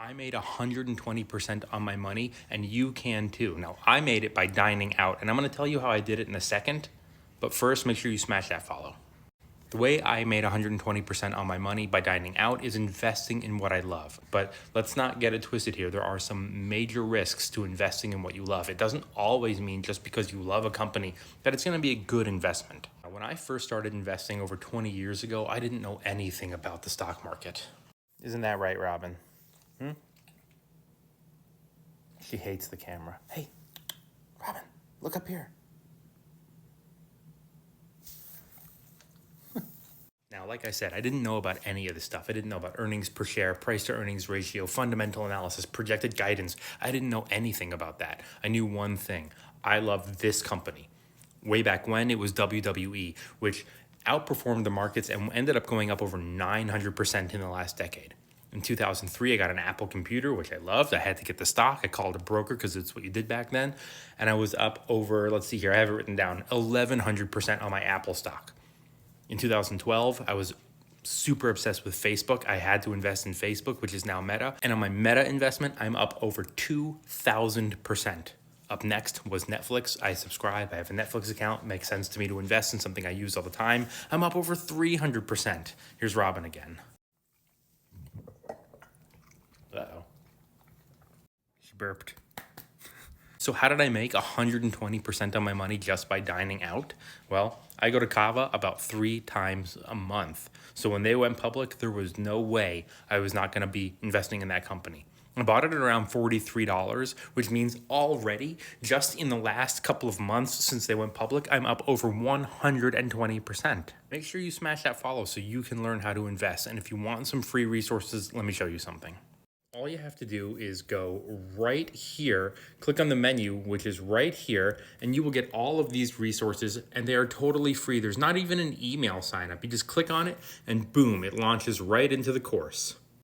I made 120% on my money, and you can too. Now, I made it by dining out, and I'm going to tell you how I did it in a second. But first, make sure you smash that follow. The way I made 120% on my money by dining out is investing in what I love. But let's not get it twisted here. There are some major risks to investing in what you love. It doesn't always mean just because you love a company that it's going to be a good investment. When I first started investing over 20 years ago, I didn't know anything about the stock market. Isn't that right, Robin? She hates the camera. Hey, Robin, look up here. Now, like I said, I didn't know about any of this stuff. I didn't know about earnings per share, price to earnings ratio, fundamental analysis, projected guidance. I didn't know anything about that. I knew one thing. I loved this company. Way back when, it was WWE, which outperformed the markets and ended up going up over 900% in the last decade. In 2003, I got an Apple computer, which I loved. I had to get the stock. I called a broker because it's what you did back then. And I was up over, let's see here, I have it written down, 1,100% on my Apple stock. In 2012, I was super obsessed with Facebook. I had to invest in Facebook, which is now Meta. And on my Meta investment, I'm up over 2,000%. Up next was Netflix. I subscribe. I have a Netflix account. It makes sense to me to invest in something I use all the time. I'm up over 300%. Here's Robin again. Uh-oh. She burped. So how did I make 120% on my money just by dining out? Well, I go to Cava about 3 times a month. So when they went public, there was no way I was not going to be investing in that company. I bought it at around $43, which means already, just in the last couple of months since they went public, I'm up over 120%. Make sure you smash that follow so you can learn how to invest. And if you want some free resources, let me show you something. All you have to do is go right here, click on the menu, which is right here, and you will get all of these resources, and they are totally free. There's not even an email sign up. You just click on it, and boom, it launches right into the course.